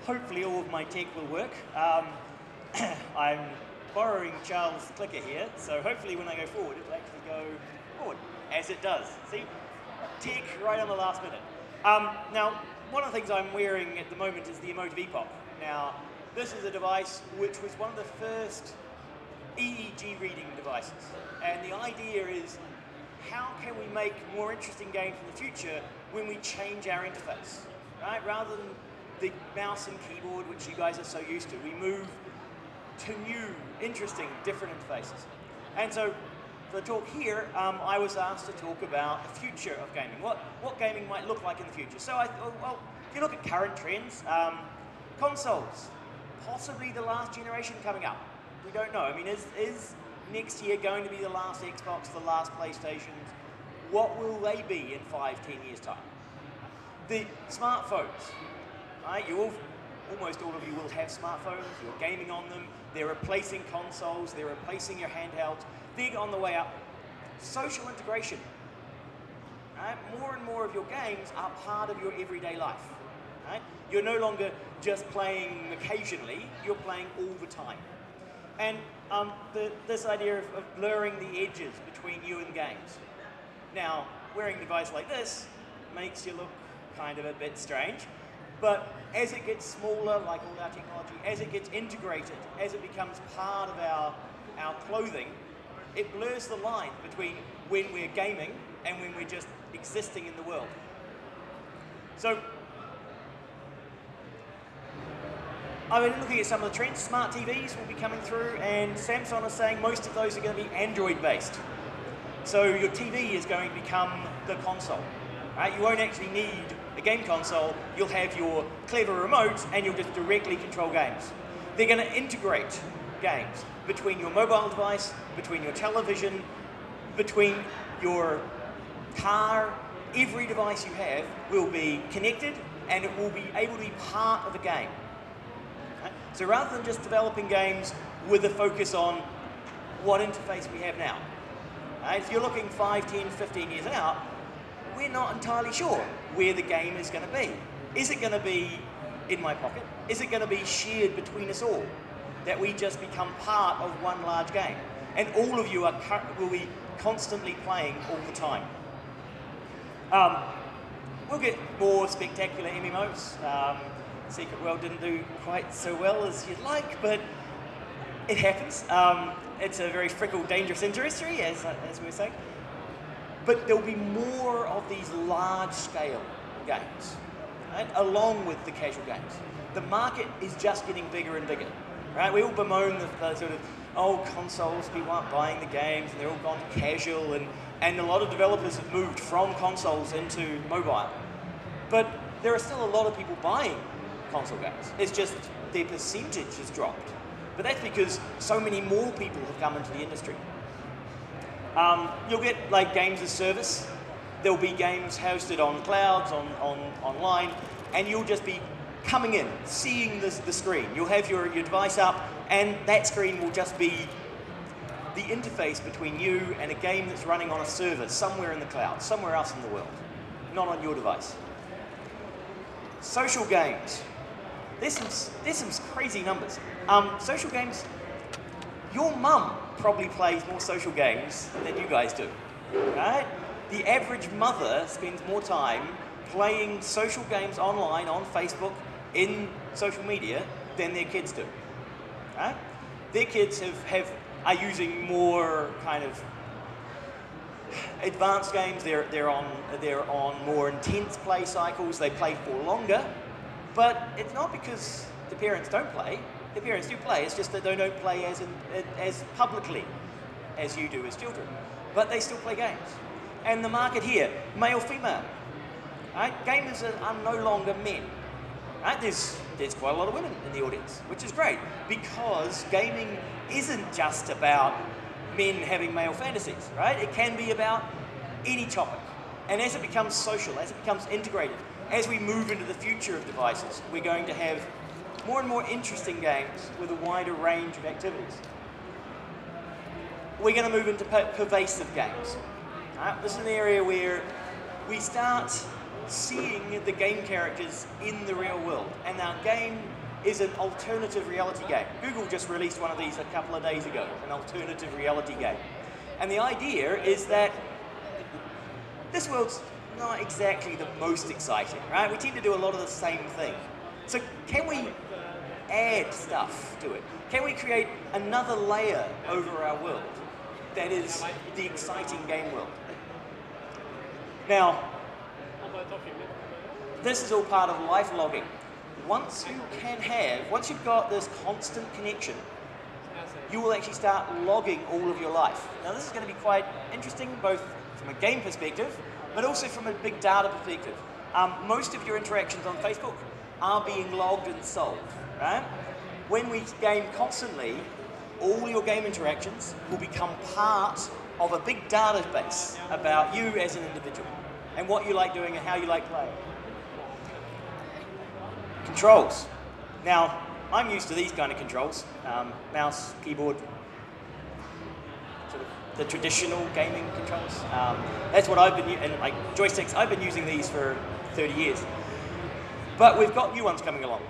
hopefully all of my tech will work. I'm borrowing Charles' clicker here, so hopefully when I go forward, it'll actually go forward, as it does. See? Tech right on the last minute. Now, one of the things I'm wearing at the moment is the Emotive Epoch. Now, this is a device which was one of the first EEG reading devices. And the idea is, how can we make more interesting games in the future when we change our interface, right? Rather than the mouse and keyboard, which you guys are so used to, we move to new, interesting, different interfaces. And so, for the talk here, I was asked to talk about the future of gaming, what gaming might look like in the future. So I thought, well, if you look at current trends, consoles, possibly the last generation coming up. We don't know. I mean, is next year going to be the last Xbox, the last PlayStations? What will they be in 5, 10 years' time? The smartphones, right? Almost all of you will have smartphones. You're gaming on them. They're replacing consoles. They're replacing your handhelds. They're on the way up. Social integration. Right? More and more of your games are part of your everyday life. Right? You're no longer just playing occasionally. You're playing all the time. And this idea of blurring the edges between you and games. Now, wearing a device like this makes you look kind of a bit strange, but as it gets smaller, like all our technology, as it gets integrated, as it becomes part of our clothing, it blurs the line between when we're gaming and when we're just existing in the world. So, I've been looking at some of the trends. Smart TVs will be coming through, and Samsung is saying most of those are going to be Android-based. So your TV is going to become the console. Right? You won't actually need a game console. You'll have your clever remote, and you'll just directly control games. They're going to integrate games between your mobile device, between your television, between your car. Every device you have will be connected, and it will be able to be part of a game. So rather than just developing games with a focus on what interface we have now, right? If you're looking 5, 10, 15 years out, we're not entirely sure where the game is going to be. Is it going to be in my pocket? Is it going to be shared between us all? That we just become part of one large game? And all of you will be constantly playing all the time. We'll get more spectacular MMOs. Secret World didn't do quite so well as you'd like, but it happens. It's a very fickle, dangerous industry, as we were saying. But there'll be more of these large-scale games, right, along with the casual games. The market is just getting bigger and bigger. Right? We all bemoan the sort of, oh, consoles, people aren't buying the games, and they're all gone casual, and a lot of developers have moved from consoles into mobile. But there are still a lot of people buying console games. It's just their percentage has dropped. But that's because so many more people have come into the industry. You'll get like games as service. There'll be games hosted on clouds, online, and you'll just be coming in, seeing the screen. You'll have your device up, and that screen will just be the interface between you and a game that's running on a server somewhere in the cloud, somewhere else in the world, not on your device. Social games. There's some crazy numbers. Social games, your mum probably plays more social games than you guys do, right? The average mother spends more time playing social games online, on Facebook, in social media, than their kids do, right? Their kids are using more kind of advanced games. They're on more intense play cycles. They play for longer. But it's not because the parents don't play. The parents do play. It's just that they don't play as publicly as you do as children. But they still play games. And the market here, male, female. Right? Gamers are no longer men. Right? There's quite a lot of women in the audience, which is great, because gaming isn't just about men having male fantasies. Right? It can be about any topic. And as it becomes social, as it becomes integrated, as we move into the future of devices, we're going to have more and more interesting games with a wider range of activities. We're going to move into pervasive games. This is an area where we start seeing the game characters in the real world. And our game is an alternative reality game. Google just released one of these a couple of days ago, an alternative reality game. And the idea is that this world's not exactly the most exciting, right? We tend to do a lot of the same thing. So can we add stuff to it? Can we create another layer over our world that is the exciting game world? Now, this is all part of life logging. Once you've got this constant connection, you will actually start logging all of your life. Now this is going to be quite interesting, both from a game perspective, but also from a big data perspective. Most of your interactions on Facebook are being logged and solved, right? When we game constantly, all your game interactions will become part of a big database about you as an individual and what you like doing and how you like playing. Controls. Now, I'm used to these kind of controls. Mouse, keyboard, sort of the traditional gaming controls. That's what I've been using, and like joysticks, I've been using these for 30 years. But we've got new ones coming along.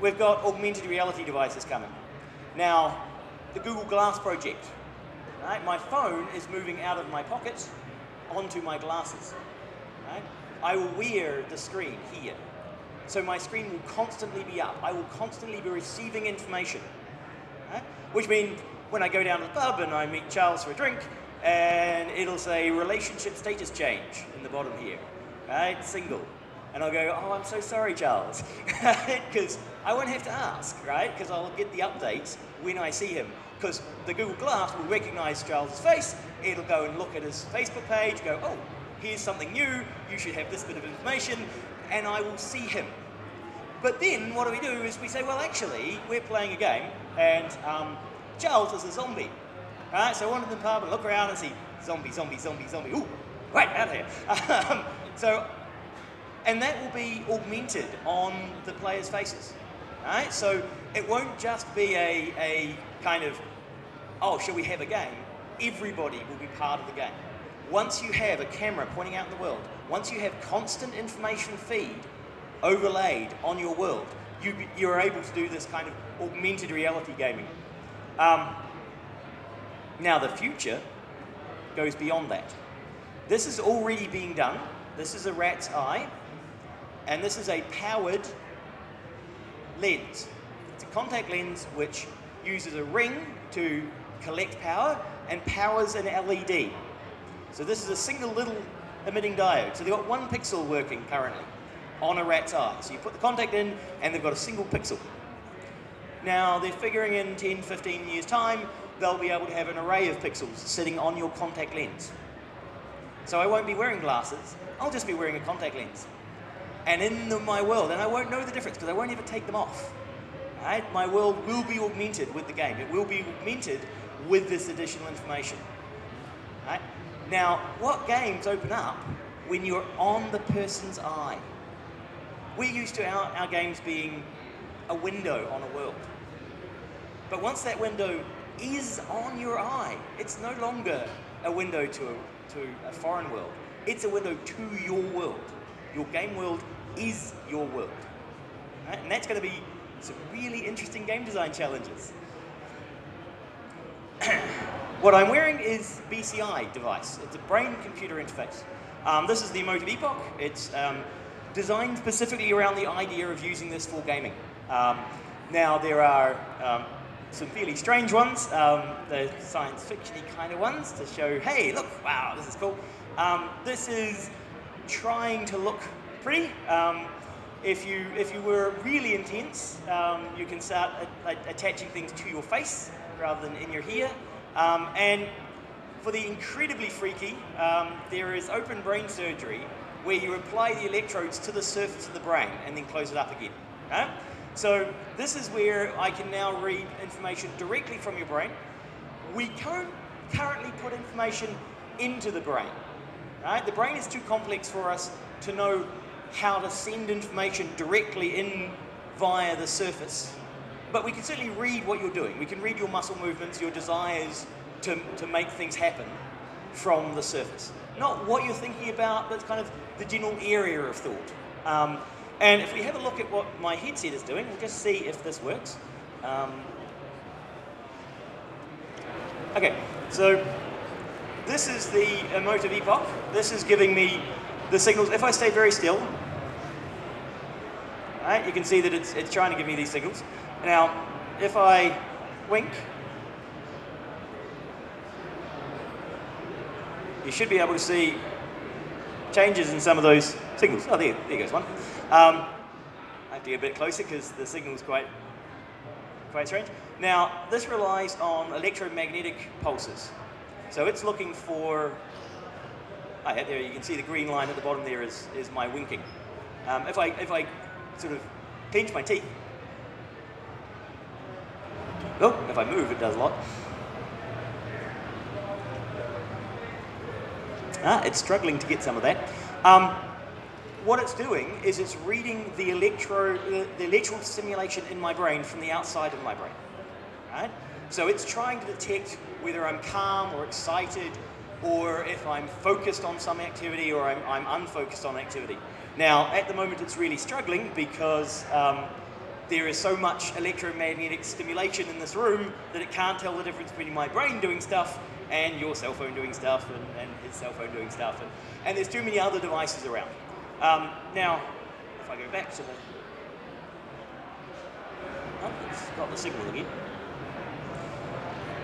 We've got augmented reality devices coming. Now, the Google Glass project. Right? My phone is moving out of my pocket onto my glasses. Right? I will wear the screen here. So my screen will constantly be up. I will constantly be receiving information. Right? Which means when I go down to the pub and I meet Charles for a drink, and it'll say relationship status change in the bottom here. Right? Single. And I'll go, oh, I'm so sorry, Charles. Because I won't have to ask, right? Because I'll get the updates when I see him. Because the Google Glass will recognize Charles's face. It'll go and look at his Facebook page, go, oh, here's something new. You should have this bit of information. And I will see him. But then what do? Is we say, well, actually, we're playing a game, and Charles is a zombie. Right? So I wanted the pub and look around and see zombie, zombie, zombie, zombie. Ooh, right, out of here. And that will be augmented on the players' faces. Right? So it won't just be a kind of, oh, shall we have a game? Everybody will be part of the game. Once you have a camera pointing out in the world, once you have constant information feed overlaid on your world, you're able to do this kind of augmented reality gaming. Now the future goes beyond that. This is already being done. This is a rat's eye, and this is a powered lens. It's a contact lens which uses a ring to collect power and powers an LED. So this is a single little emitting diode. So they've got one pixel working currently on a rat's eye. So you put the contact in and they've got a single pixel. Now they're figuring in 10, 15 years time, they'll be able to have an array of pixels sitting on your contact lens. So I won't be wearing glasses, I'll just be wearing a contact lens. And in my world, and I won't know the difference because I won't ever take them off. Right? My world will be augmented with the game. It will be augmented with this additional information. Right? Now, what games open up when you're on the person's eye? We're used to our games being a window on a world. But once that window is on your eye, it's no longer a window to a foreign world. It's a window to your world. Your game world is your world. Right? And that's going to be some really interesting game design challenges. What I'm wearing is BCI device. It's a brain-computer interface. This is the Emotive Epoch. It's designed specifically around the idea of using this for gaming. Now there are some fairly strange ones, the science fiction-y kind of ones to show, hey, look, wow, this is cool. This is trying to look pretty. If you were really intense, you can start attaching things to your face rather than in your hair. And for the incredibly freaky, there is open brain surgery where you apply the electrodes to the surface of the brain and then close it up again. Right? So this is where I can now read information directly from your brain. We can't currently put information into the brain. Right? The brain is too complex for us to know how to send information directly in via the surface. But we can certainly read what you're doing. We can read your muscle movements, your desires to make things happen. from the surface. Not what you're thinking about, but kind of the general area of thought. And if we have a look at what my headset is doing, we'll just see if this works. Okay, so this is the emotive epoch. This is giving me the signals. If I stay very still, right, you can see that it's trying to give me these signals. Now, if I wink, you should be able to see changes in some of those signals. Oh, there goes one. I have to get a bit closer because the signal's quite strange. Now, this relies on electromagnetic pulses. So it's looking for, there you can see the green line at the bottom there is my winking. If I sort of clench my teeth, if I move, it does a lot. It's struggling to get some of that. What it's doing is it's reading the electrical stimulation in my brain from the outside of my brain. Right? So it's trying to detect whether I'm calm or excited, or if I'm focused on some activity or I'm unfocused on activity. Now, at the moment it's really struggling because there is so much electromagnetic stimulation in this room that it can't tell the difference between my brain doing stuff and your cell phone doing stuff and his cell phone doing stuff. And there's too many other devices around. Now, if I go back to the... Oh, it's got the signal again.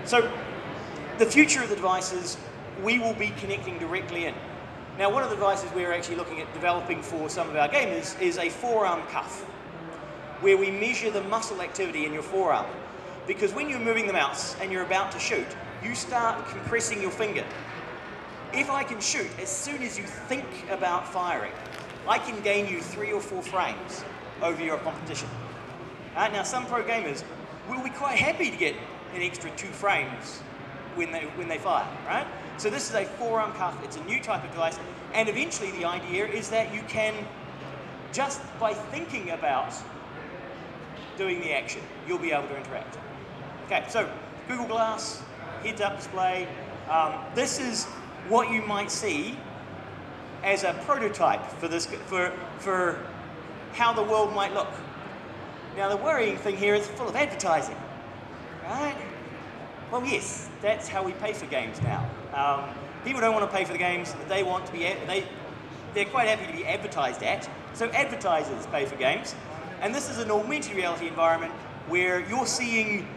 So, the future of the devices, we will be connecting directly in. Now, one of the devices we're actually looking at developing for some of our gamers is a forearm cuff, where we measure the muscle activity in your forearm. Because when you're moving the mouse and you're about to shoot, you start compressing your finger. If I can shoot, as soon as you think about firing, I can gain you 3 or 4 frames over your competition. Now, some pro gamers will be quite happy to get an extra 2 frames when they fire, right? So this is a forearm cuff. It's a new type of device, and eventually the idea is that you can, just by thinking about doing the action, you'll be able to interact. Okay, so Google Glass, heads-up display. This is what you might see as a prototype for this, for how the world might look. Now, the worrying thing here is it's full of advertising, right? Well, yes, that's how we pay for games now. People don't want to pay for the games that they want to be, they're quite happy to be advertised at, so advertisers pay for games. And this is an augmented reality environment where you're seeing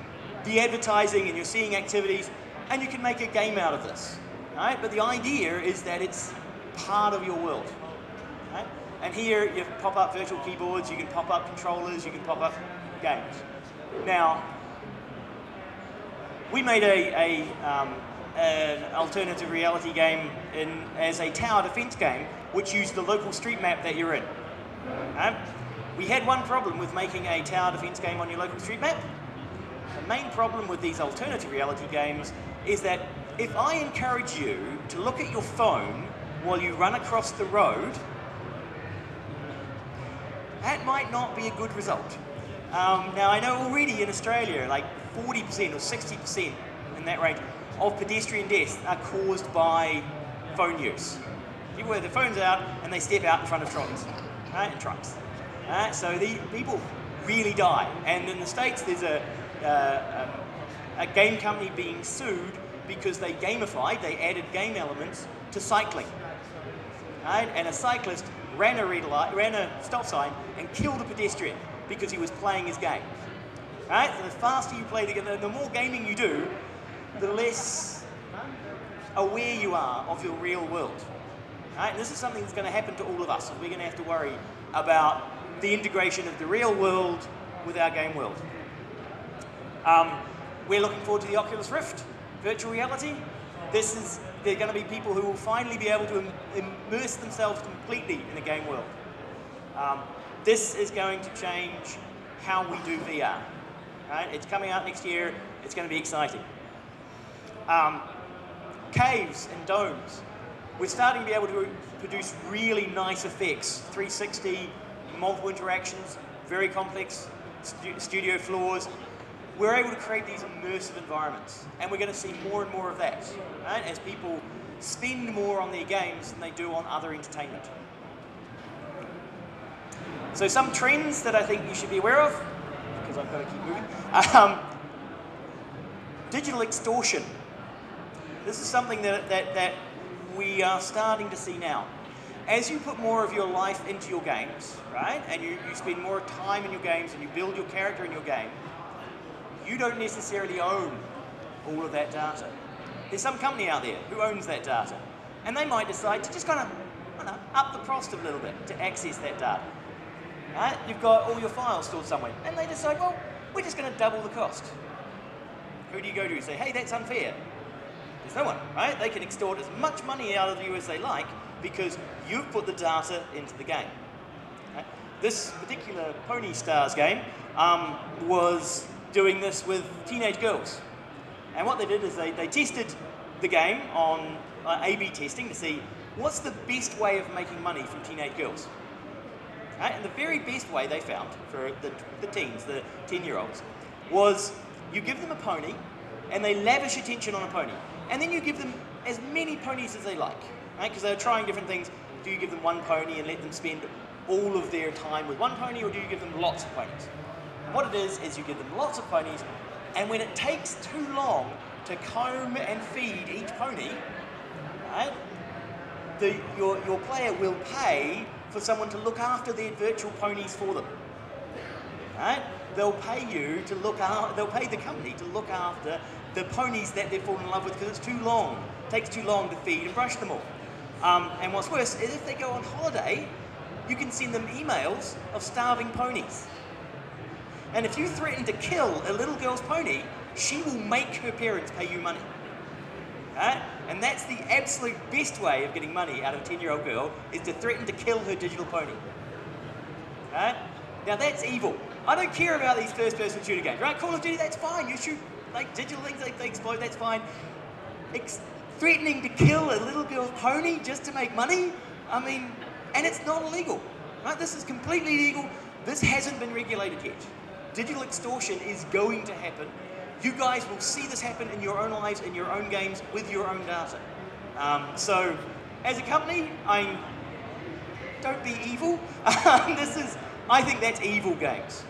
the advertising and you're seeing activities, and you can make a game out of this, right? But the idea is that it's part of your world, right? And here you pop up virtual keyboards, you can pop up controllers, you can pop up games. Now, we made an alternative reality game as a tower defense game, which used the local street map that you're in. We had one problem with making a tower defense game on your local street map. The main problem with these alternative reality games is that if I encourage you to look at your phone while you run across the road, that might not be a good result. Now, I know already in Australia, like 40% or 60% in that range of pedestrian deaths are caused by phone use. People have their phones out and they step out in front of trolleys, right, and trucks. So the people really die. And in the States, there's a game company being sued because they gamified, they added game elements to cycling. Right? And a cyclist ran a stop sign and killed a pedestrian because he was playing his game. Right? So the faster you play together, the more gaming you do, the less aware you are of your real world. Right? And this is something that's going to happen to all of us. So we're going to have to worry about the integration of the real world with our game world. We're looking forward to the Oculus Rift, virtual reality. There are going to be people who will finally be able to immerse themselves completely in a game world. This is going to change how we do VR. Right? It's coming out next year. It's going to be exciting. Caves and domes. We're starting to be able to produce really nice effects, 360, multiple interactions, very complex studio floors. we're able to create these immersive environments, and we're going to see more and more of that, right? As people spend more on their games than they do on other entertainment. So some trends that I think you should be aware of, because I've got to keep moving. Digital extortion. This is something that we are starting to see now. As you put more of your life into your games, right, and you spend more time in your games and you build your character in your game, you don't necessarily own all of that data. There's some company out there who owns that data, and they might decide to just kind of up the cost a little bit to access that data. Right? You've got all your files stored somewhere, and they decide, well, we're just going to double the cost. Who do you go to and say, hey, that's unfair? There's no one, right? They can extort as much money out of you as they like because you've put the data into the game. Right? This particular Pony Stars game was doing this with teenage girls. And what they did is they tested the game on A/B testing to see what's the best way of making money from teenage girls. Right? And the very best way they found for the teens, the 10-year-olds, was you give them a pony and they lavish attention on a pony. And then you give them as many ponies as they like, right? Because they're trying different things. Do you give them one pony and let them spend all of their time with one pony, or do you give them lots of ponies? And what it is you give them lots of ponies, and when it takes too long to comb and feed each pony, right, your player will pay for someone to look after their virtual ponies for them. Right? They'll pay you to look after, they'll pay the company to look after the ponies that they've fallen in love with because it's too long. It takes too long to feed and brush them all. And what's worse is if they go on holiday, you can send them emails of starving ponies. And if you threaten to kill a little girl's pony, she will make her parents pay you money. Right? And that's the absolute best way of getting money out of a 10-year-old girl, is to threaten to kill her digital pony. Right? Now that's evil. I don't care about these first-person shooter games, right? Call of Duty, that's fine. You shoot like digital things, they explode, that's fine. Threatening to kill a little girl's pony just to make money? I mean, and it's not illegal, right? This is completely illegal. This hasn't been regulated yet. Digital extortion is going to happen. You guys will see this happen in your own lives, in your own games, with your own data. So, as a company, don't be evil. I think that's evil games.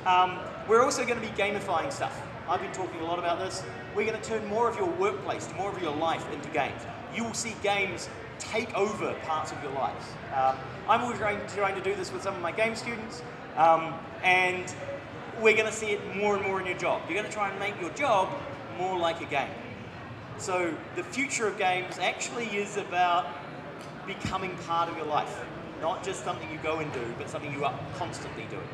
We're also going to be gamifying stuff. I've been talking a lot about this. We're going to turn more of your workplace, more of your life into games. You will see games take over parts of your lives. I'm always trying to do this with some of my game students, and we're going to see it more and more in your job. You're going to try and make your job more like a game. So the future of games actually is about becoming part of your life, not just something you go and do, but something you are constantly doing.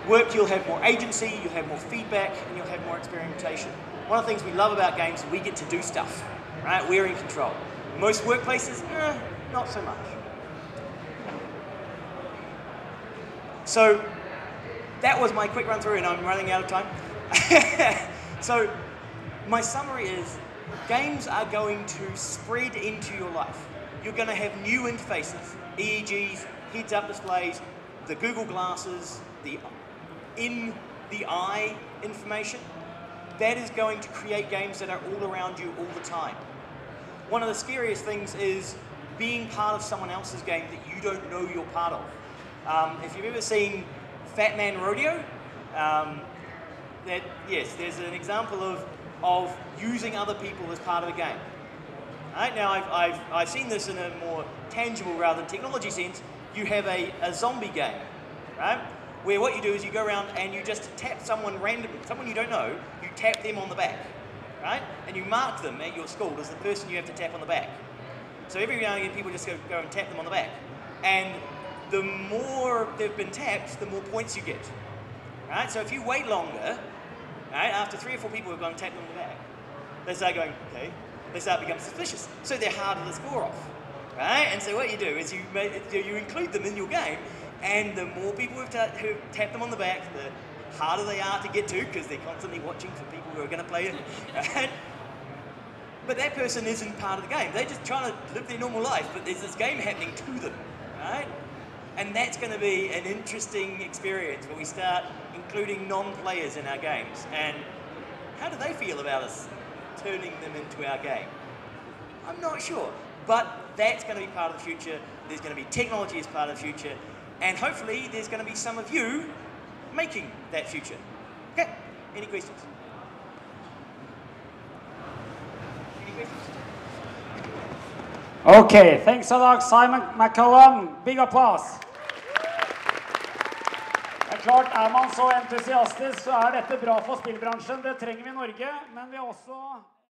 Work, you'll have more agency, you'll have more feedback, and you'll have more experimentation. One of the things we love about games is we get to do stuff, right? We're in control. Most workplaces, not so much. So that was my quick run through, and I'm running out of time. So my summary is, games are going to spread into your life. You're going to have new interfaces, EEGs, heads-up displays, the Google glasses, the in-the-eye information. That is going to create games that are all around you all the time. One of the scariest things is being part of someone else's game that you don't know you're part of. If you've ever seen Fat Man Rodeo, yes, there's an example of using other people as part of a game. Right? Now, I've seen this in a more tangible rather than technology sense. You have a zombie game, right? Where what you do is you go around and you just tap someone randomly, someone you don't know, you tap them on the back, right? And you mark them at your school as the person you have to tap on the back. So every now and again, people just go and tap them on the back. And the more they've been tapped, the more points you get, right? So if you wait longer, right, after 3 or 4 people have gone and tapped them on the back, they start going, okay, they start becoming suspicious. So they're harder to score off, right? And so what you do is you include them in your game, and the more people who tap them on the back, the harder they are to get to, because they're constantly watching for people who are going to play it, right? But that person isn't part of the game. They're just trying to live their normal life, but there's this game happening to them, right? And that's going to be an interesting experience when we start including non-players in our games. And how do they feel about us turning them into our game? I'm not sure, but that's going to be part of the future. There's going to be technology as part of the future, and hopefully there's going to be some of you making that future. Okay, any questions? Any questions? Okay, thanks a lot, Simon McCallum. Big applause. Det klart, man så entusiastisk, så dette bra for spillbransjen. Det trenger vi i Norge, men vi også